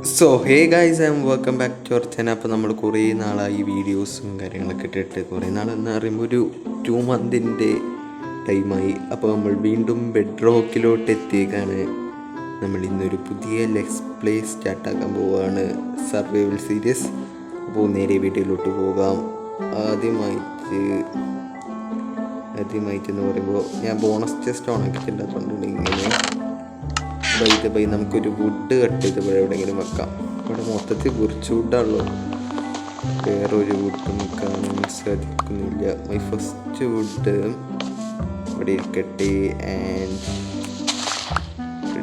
So hey guys I am welcome back to our channel. അപ്പോൾ നമ്മൾ കുറേ നാളായി വീഡിയോസും കാര്യങ്ങളൊക്കെ ഇട്ടിട്ട് കുറേ നാളെന്ന് പറയുമ്പോൾ ഒരു 2 മന്തിൻ്റെ ടൈമായി. അപ്പോൾ നമ്മൾ വീണ്ടും ബെഡ് റോക്കിലോട്ട് എത്തിയേക്കാണ്. നമ്മൾ ഇന്നൊരു പുതിയ ലെറ്റ്സ് പ്ലേ സ്റ്റാർട്ടാക്കാൻ പോവുകയാണ്, സർവൈവൽ സീരീസ്. അപ്പോൾ നേരെ വീഡിയോയിലോട്ട് പോകാം. ആദ്യമായിട്ടെന്ന് പറയുമ്പോൾ ഞാൻ ബോണസ് ചെസ്റ്റ് ഓണാക്കിയിട്ടുണ്ടാകുന്നുണ്ട്. ഇങ്ങനെ ബൈ നമുക്കൊരു വുഡ് കട്ട് ചെയ്ത് ഇവിടെ എവിടെയെങ്കിലും വെക്കാം. ഇവിടെ മൊത്തത്തിൽ കുറച്ച് വുഡാണല്ലോ, വേറൊരു വുഡും കാണാൻ സാധിക്കുന്നില്ല. മൈ ഫസ്റ്റ് വുഡ് ഇവിടെ ഇരിക്കട്ടെ. ആൻഡ്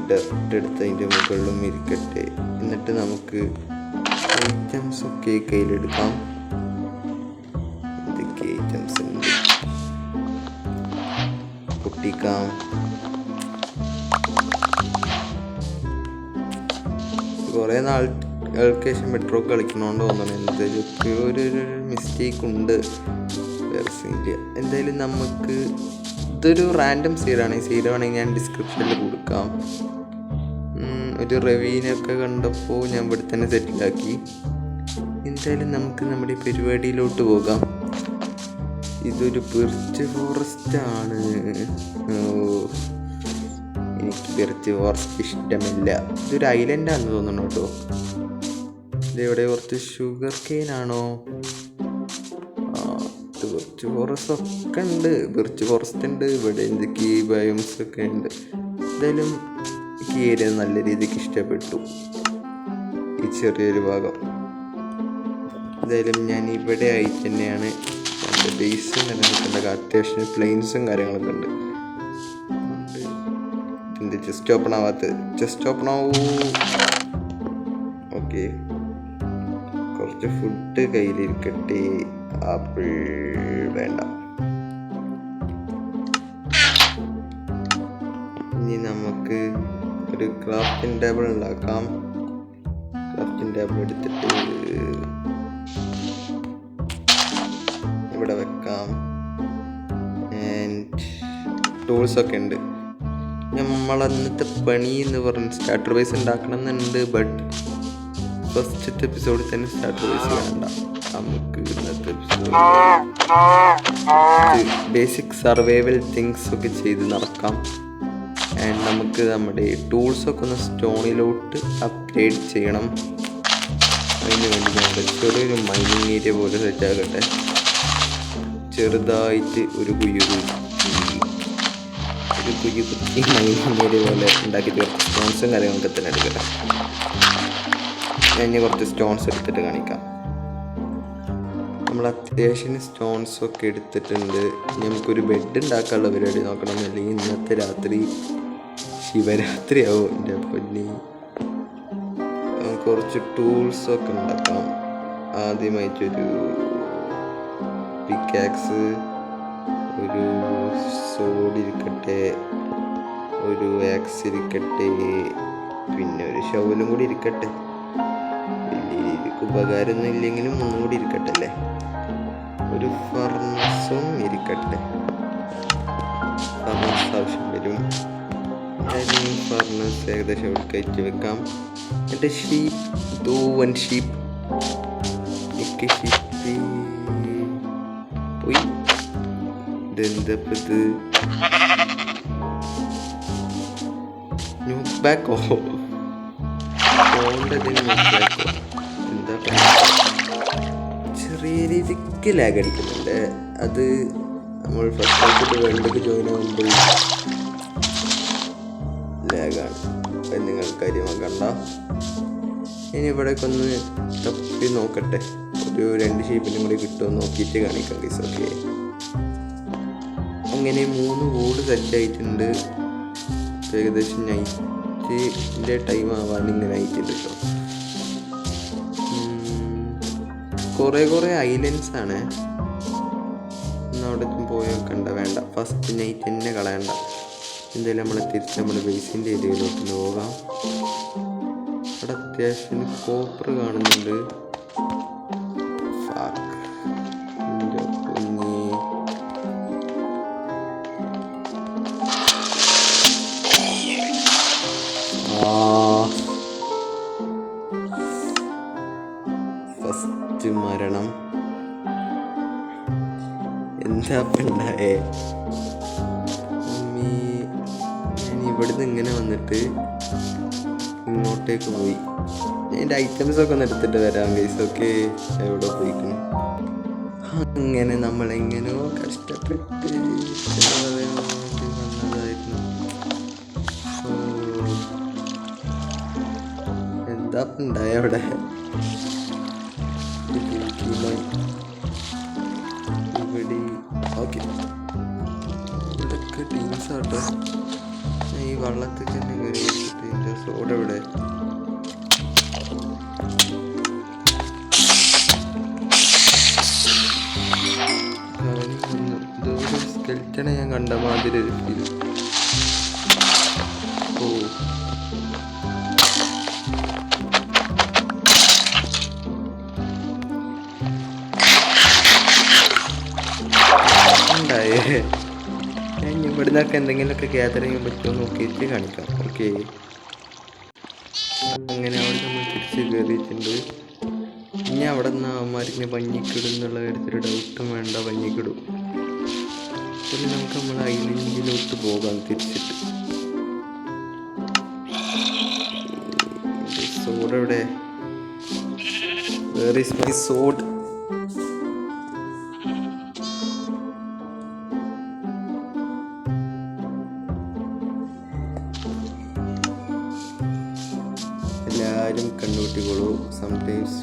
ഡർട്ട് എടുത്ത് അതിൻ്റെ മുകളിലും ഇരിക്കട്ടെ. എന്നിട്ട് നമുക്ക് ഐറ്റംസ് ഒക്കെ കയ്യിലെടുക്കാം. ഇതൊക്കെ ഐറ്റംസ് ഉണ്ട്, പൊട്ടിക്കാം. കുറേ നാൾക്ക് ശേഷം മെട്രോ കളിക്കണോണ്ട് തോന്നണം. എന്തെങ്കിലും ഒരു മിസ്റ്റേക്ക് ഉണ്ട്, വേറെ സീനില്ല. എന്തായാലും നമുക്ക് ഇതൊരു റാൻഡം സീഡാണ്. ഈ സീഡ് വേണമെങ്കിൽ ഞാൻ ഡിസ്ക്രിപ്ഷനിൽ കൊടുക്കാം. ഒരു റവീനൊക്കെ കണ്ടപ്പോൾ ഞാൻ ഇവിടെ തന്നെ സെറ്റിലാക്കി. എന്തായാലും നമുക്ക് നമ്മുടെ പരിപാടിയിലോട്ട് പോകാം. ഇതൊരു ബിർച്ച് ഫോറസ്റ്റ് ആണ്. എനിക്ക് ബിർച്ച് ഫോറസ്റ്റ് ഇഷ്ടമില്ല. ഇതൊരു ഐലൻഡാണെന്ന് തോന്നുന്നു കേട്ടോ. ഇതെവിടെ കുറച്ച് ഷുഗർ കെയിൻ ആണോ? ഇത് ബിർച്ച് ഫോറസ്റ്റ് ഒക്കെ ഉണ്ട്. ബിർച്ച് ഫോറസ്റ്റ് ഉണ്ട് ഇവിടെ. എന്തൊക്കെ ബയോംസ് ഒക്കെ ഉണ്ട്. എന്തായാലും എനിക്ക് ഏരിയ നല്ല രീതിക്ക് ഇഷ്ടപ്പെട്ടു, ഈ ചെറിയൊരു ഭാഗം. എന്തായാലും ഞാൻ ഇവിടെ ആയി തന്നെയാണ് എൻ്റെ ബേസും കാര്യങ്ങളൊക്കെ. അത്യാവശ്യം പ്ലെയിൻസും കാര്യങ്ങളൊക്കെ ഉണ്ട്. ചെസ്റ്റ് ഓപ്പൺ ആവാത്ത, ചെസ്റ്റ് ഓപ്പൺ ആവൂ. ഓക്കെ, കുറച്ച് ഫുഡ് കയ്യിലിരിക്കട്ടെ. ആപ്പിൾ വേണ്ട. ഇനി നമുക്ക് ഒരു ക്രാഫ്റ്റിംഗ് ടേബിൾ ഉണ്ടാക്കാം. ക്രാഫ്റ്റിംഗ് ടേബിൾ എടുത്തിട്ട് ഇവിടെ വെക്കാം. ആൻഡ് ടൂൾസൊക്കെ ഉണ്ട്. നമ്മളന്നത്തെ പണി എന്ന് പറഞ്ഞ് സ്റ്റാർട്ടർ ബേസ് ഉണ്ടാക്കണം എന്നുണ്ട്. ബട്ട് ഫസ്റ്റത്തെ എപ്പിസോഡിൽ തന്നെ സ്റ്റാർട്ടർ ബേസ് വേണ്ട. നമുക്ക് ഇന്നത്തെ എപ്പിസോഡ് ബേസിക് സർവൈവൽ തിങ്സ് ഒക്കെ ചെയ്ത് നടക്കാം. ആൻഡ് നമുക്ക് നമ്മുടെ ടൂൾസൊക്കെ ഒന്ന് സ്റ്റോണിലോട്ട് അപ്ഗ്രേഡ് ചെയ്യണം. അതിന് വേണ്ടി ഞങ്ങൾ ചെറിയൊരു മൈനിങ് ഏരിയ പോലെ സെറ്റാകട്ടെ. ചെറുതായിട്ട് ഒരു കുഴി കുത്തി മൈനിങ് ഏരിയ പോലെ ഉണ്ടാക്കിയിട്ട് കുറച്ച് സ്റ്റോൺസും കാര്യങ്ങളൊക്കെ തന്നെ എടുക്കട്ടെ. ഞാൻ കുറച്ച് സ്റ്റോൺസ് എടുത്തിട്ട് കാണിക്കാം. നമ്മൾ അത്യാവശ്യം സ്റ്റോൺസൊക്കെ എടുത്തിട്ടുണ്ട്. നമുക്കൊരു ബെഡ് ഉണ്ടാക്കാനുള്ള പരിപാടി നോക്കണം. അല്ലെങ്കിൽ ഇന്നത്തെ രാത്രി ശിവരാത്രി ആവും എൻ്റെ പൊന്നി. കുറച്ച് ടൂൾസൊക്കെ ഉണ്ടാക്കാം. ആദ്യമായിട്ടൊരു പിക്കാക്സ്, ഒരു സോഡ് ഇരിക്കട്ടെ, ഒരു ആക്സ് ഇരിക്കട്ടെ, പിന്നെ ഒരു ഷവലും കൂടി ഇരിക്കട്ടെ. വലിയ രീതിക്ക് ഉപകാരമൊന്നും ഇല്ലെങ്കിലും ഒന്നും കൂടി ഇരിക്കട്ടെ അല്ലേ. ഒരു ഫർണസും ഇരിക്കട്ടെ. ഫർണസ് ആവശ്യം വരും. ഫർണസ് ഏകദേശം ഇവിടെ കയറ്റി വെക്കാം. എന്നിട്ട് ഷീപ്പ്, വൺ ഷീപ്പ് പോയി. ഇതെന്തപ്പത്? ബാക്കോ എന്താ ചെറിയ രീതിക്ക് ലാഗ് അടിക്കുന്നുണ്ട്. അത് നമ്മൾ ഫസ്റ്റ് വേൾഡൊക്കെ ജോയിൻ ആകുമ്പോൾ ലാഗാണ്. അപ്പം നിങ്ങൾ കാര്യമാക്കണ്ട. ഇനി ഇവിടേക്ക് ഒന്ന് തപ്പി നോക്കട്ടെ. ഒരു 2 ഷീപ്പിനും കൂടി കിട്ടുമോ നോക്കിയിട്ട് കാണിക്കാം ഗൈസ്. ഓക്കെ, അങ്ങനെ 3 വോഡ് സെറ്റായിട്ടുണ്ട്. ഏകദേശം നൈറ്റിൻ്റെ ടൈം ആവാൻ ഇങ്ങനെ ആയിട്ടുണ്ട് കേട്ടോ. കുറേ ഐലൻഡ്സ് ആണ്. അവിടെ പോയി വെക്കണ്ട, വേണ്ട. ഫസ്റ്റ് നൈറ്റ് തന്നെ കളയണ്ട. എന്തായാലും നമ്മൾ ബേസിൻ്റെ ഏരിയയിലോട്ട് പോകാം. അവിടെ അത്യാവശ്യം കോപ്പർ കാണുന്നുണ്ട്. ഫസ്റ്റ് മരണം. എന്താ ഉണ്ടായേ? ഞാൻ ഇവിടുന്ന് ഇങ്ങനെ വന്നിട്ട് ഇങ്ങോട്ടേക്ക് പോയി. ഞാൻ എൻ്റെ ഐറ്റംസൊക്കെ ഒന്ന് എടുത്തിട്ട് വരാം ഗൈസ്. ഓക്കെ, എവിടെ പോയിക്കണം? അങ്ങനെ നമ്മളെങ്ങനെയോ കഷ്ടപ്പെട്ട് വന്നതായിരുന്നു. എന്താ ഉണ്ടായ അവിടെ? ഇവിടെ ഓക്കെ, ഇവിടെയൊക്കെ ടീംസാട്ടോ. ഈ വള്ളത്തിൽ തന്നെ കയറി വെച്ചിട്ട് എൻ്റെ സോഡ ഇവിടെ. ഇതൊരു സ്കെൽറ്റനെ ഞാൻ കണ്ട മാതിരി ഒരു ഫീൽ. ഓ, ഉണ്ടായേ. ഞാൻ ഇവിടുന്നൊക്കെ എന്തെങ്കിലുമൊക്കെ ഗ്യാദർ ചെയ്യാൻ പറ്റുമോ നോക്കിയിട്ട് കാണിക്കാം. ഓക്കെ, അങ്ങനെ അവിടെ നമ്മൾ തിരിച്ച് കയറിയിട്ടുണ്ട്. ഇനി അവിടെ നിന്ന് അവന്മാരിങ്ങനെ പഞ്ഞിക്കിടും എന്നുള്ള കാര്യത്തിൽ ഡൗട്ടും വേണ്ട, പഞ്ഞിക്കിടും. പിന്നെ നമുക്ക് നമ്മൾ ഐലൻഡിലോട്ട് പോകാം തിരിച്ചിട്ട്. സോഡ് എവിടെ? Where is my sword? എല്ലാവരും കണ്ടുപിട്ടിക്കോളൂ. സംടൈംസ്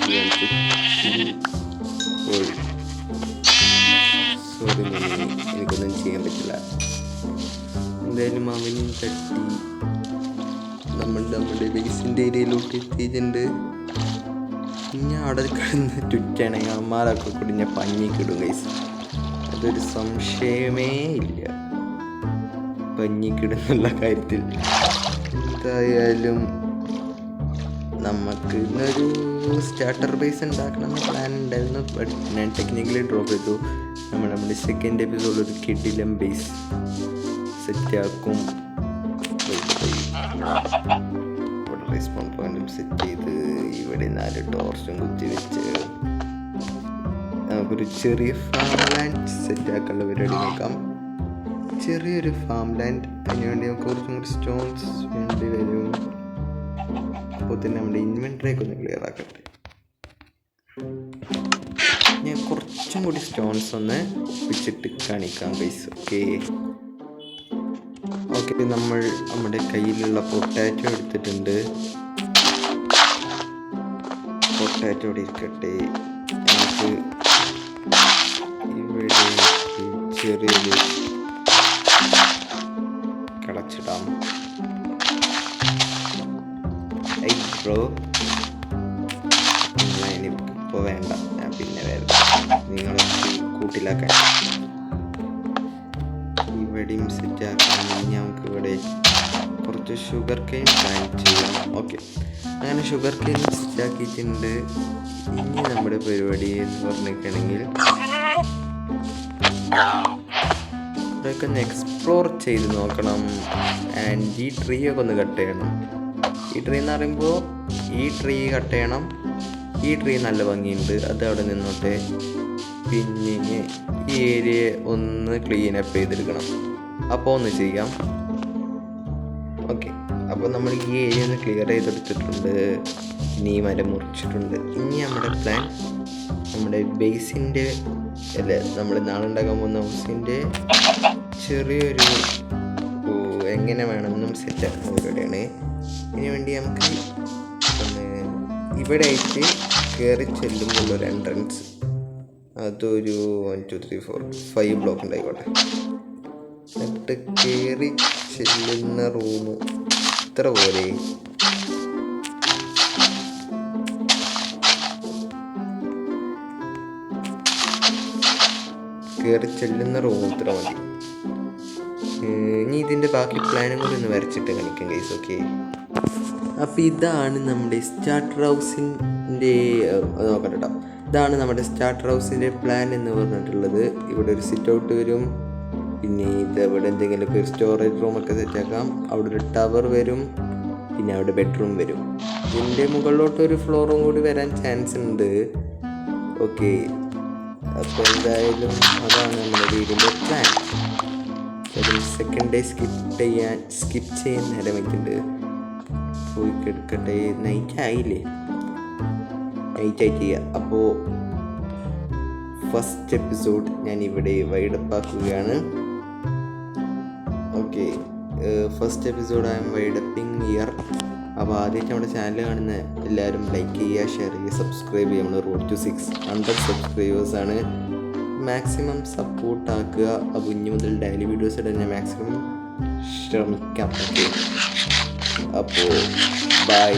സോറി, എനിക്കൊന്നും ചെയ്യാൻ പറ്റില്ല. എന്തായാലും അവനും തട്ടി നമ്മുടെ ബേസിൻ്റെ ഏരിയയിലോട്ട് എത്തിയിട്ടുണ്ട്. പിന്നെ അവിടെ കിടന്ന് ചുറ്റാണെങ്കിൽ അമ്മാരൊക്കെ കൂടി ഞാൻ പഞ്ഞിക്കിടും ഗൈസ്. അതൊരു സംശയമേ ഇല്ല പഞ്ഞിക്കിടുന്നുള്ള കാര്യത്തിൽ. എന്തായാലും നമുക്ക് ഇന്നൊരു സ്റ്റാർട്ടർ ബേസ് ഉണ്ടാക്കണമെന്ന് പ്ലാൻ ഉണ്ടായിരുന്നു. ബട്ട് ഞാൻ ടെക്നിക്കലി ഡ്രോപ്പ് ചെയ്തു. നമ്മുടെ സെക്കൻഡ് എപ്പിസോഡ് ഒരു കിടിലം ബേസ് സെറ്റാക്കും. റെസ്പോൺ പോയിന്റും സെറ്റ് ചെയ്ത് ഇവിടെ 4 ടോർച്ചും കുത്തി വെച്ച് നമുക്കൊരു ചെറിയ ഫാം ലാൻഡ് സെറ്റാക്കാനുള്ള പരിപാടി നോക്കാം. ചെറിയൊരു ഫാം ലാൻഡ്. അതിനുവേണ്ടി നമുക്ക് കുറച്ചും കൂടി സ്റ്റോൺസ് വേണ്ടി വരും. അപ്പോൾ തന്നെ നമ്മുടെ ഇൻവെൻറ്ററിയൊക്കെ ഒന്ന് ക്ലിയർ ആക്കട്ടെ. ഞാൻ കുറച്ചും കൂടി സ്റ്റോൺസ് ഒന്ന് ഒപ്പിച്ചിട്ട് കാണിക്കാം ഗൈസ്. ഓക്കെ, നമ്മൾ നമ്മുടെ കയ്യിലുള്ള പൊട്ടാറ്റോ എടുത്തിട്ടുണ്ട്. പൊട്ടാറ്റോ ഇവിടെ ഇരിക്കട്ടെ. നമുക്ക് ഇവിടെ ചെറിയൊരു കളച്ചിടാം. ബ്രോ, ഇപ്പോൾ വേണ്ട, ഞാൻ പിന്നെ വരാം. നിങ്ങൾ കൂട്ടിലാക്കാൻ ഇവിടെയും സെറ്റാക്കാൻ. നമുക്ക് ഇവിടെ കുറച്ച് ഷുഗർ കെയിൻ പ്ലാന്റ് ചെയ്യാം. ഓക്കെ, അങ്ങനെ ഷുഗർ കെയിൻ സെറ്റാക്കിയിട്ടുണ്ട്. ഇനി നമ്മുടെ പരിപാടി എന്ന് പറഞ്ഞിരിക്കുകയാണെങ്കിൽ ഇവിടെയൊക്കെ ഒന്ന് എക്സ്പ്ലോർ ചെയ്ത് നോക്കണം. ആൻഡ് ഈ ട്രീ ഒക്കെ ഒന്ന് കട്ട് ചെയ്യണം. ഈ ട്രീ എന്ന് പറയുമ്പോൾ ഈ ട്രീ കട്ട് ചെയ്യണം. ഈ ട്രീ നല്ല ഭംഗിയുണ്ട്, അത് അവിടെ നിന്നോട്ടെ. പിന്നെ ഈ ഏരിയ ഒന്ന് ക്ലീനപ്പ് ചെയ്തെടുക്കണം. അപ്പോൾ ഒന്ന് ചെയ്യാം. ഓക്കെ, അപ്പോൾ നമ്മൾ ഈ ഏരിയ ഒന്ന് ക്ലിയർ ചെയ്തെടുത്തിട്ടുണ്ട്. ഇനി മരം മുറിച്ചിട്ടുണ്ട്. ഇനി നമ്മുടെ പ്ലാൻ നമ്മുടെ ബേസിൻ്റെ അല്ലേ, നമ്മൾ നാളെ ഉണ്ടാക്കാൻ പോകുന്ന ഹൗസിൻ്റെ ചെറിയൊരു എങ്ങനെ വേണമെന്നും സെറ്റാക്കാൻ പരിപാടിയാണ്. ഇതിനു വേണ്ടി നമുക്ക് ഇവിടെ ആയിട്ട് കയറി ചെല്ലുമ്പോഴുള്ളൊരു എൻട്രൻസ് അതൊരു 1 2 3 4 5 ബ്ലോക്ക് ഉണ്ടായിക്കോട്ടെ. എന്നിട്ട് കയറി ചെല്ലുന്ന റൂം ഇത്ര പോലെ. കയറി ചെല്ലുന്ന റൂം ഇത്ര മതി. ഇനി ഇതിൻ്റെ ബാക്കി പ്ലാനും കൂടി ഒന്ന് വരച്ചിട്ട് കാണിക്കാം ഗൈസ്. ഓക്കെ, അപ്പോൾ ഇതാണ് നമ്മുടെ സ്റ്റാർട്ടർ ഹൗസിൻ്റെ നോക്കട്ടെ കേട്ടോ. ഇതാണ് നമ്മുടെ സ്റ്റാർട്ടർ ഹൗസിൻ്റെ പ്ലാൻ എന്ന് പറഞ്ഞിട്ടുള്ളത്. ഇവിടെ ഒരു സിറ്റ് ഔട്ട് വരും. പിന്നെ ഇതവിടെ എന്തെങ്കിലുമൊക്കെ ഒരു സ്റ്റോറേജ് റൂമൊക്കെ സെറ്റാക്കാം. അവിടെ ഒരു ടവർ വരും. പിന്നെ അവിടെ ബെഡ്റൂം വരും. ഇതിൻ്റെ മുകളിലോട്ട് ഒരു ഫ്ലോറും കൂടി വരാൻ ചാൻസ് ഉണ്ട്. ഓക്കെ, അപ്പോൾ എന്തായാലും അതാണ് നമ്മുടെ വീടിൻ്റെ പ്ലാൻ. സെക്കൻഡ് ഡേ സ്കിപ്പ് ചെയ്യാൻ നേരം വയ്ക്കുന്നുണ്ട്. പോയി കിടക്കട്ടെ, നൈറ്റ് ആയില്ലേ, നൈറ്റ് ആയിട്ട് ചെയ്യുക. അപ്പോൾ ഫസ്റ്റ് എപ്പിസോഡ് ഞാൻ ഇവിടെ വൈഡപ്പാക്കുകയാണ്. Okay, first episode I am വൈഡപ്പിങ് ഇയർ. അപ്പോൾ ആദ്യമായിട്ട് നമ്മുടെ ചാനൽ കാണുന്ന എല്ലാവരും ലൈക്ക് ചെയ്യുക, ഷെയർ ചെയ്യുക, സബ്സ്ക്രൈബ് ചെയ്യുക. നമ്മൾ റോഡ് ടു 600 സബ്സ്ക്രൈബേഴ്സാണ്. മാക്സിമം സപ്പോർട്ടാക്കുക. അപ്പോൾ ഇനി മുതൽ ഡെയിലി വീഡിയോസ് ഇടാൻ ഞാൻ മാക്സിമം ശ്രമിക്കാം. ഓക്കെ, അപ്പോൾ ബൈ.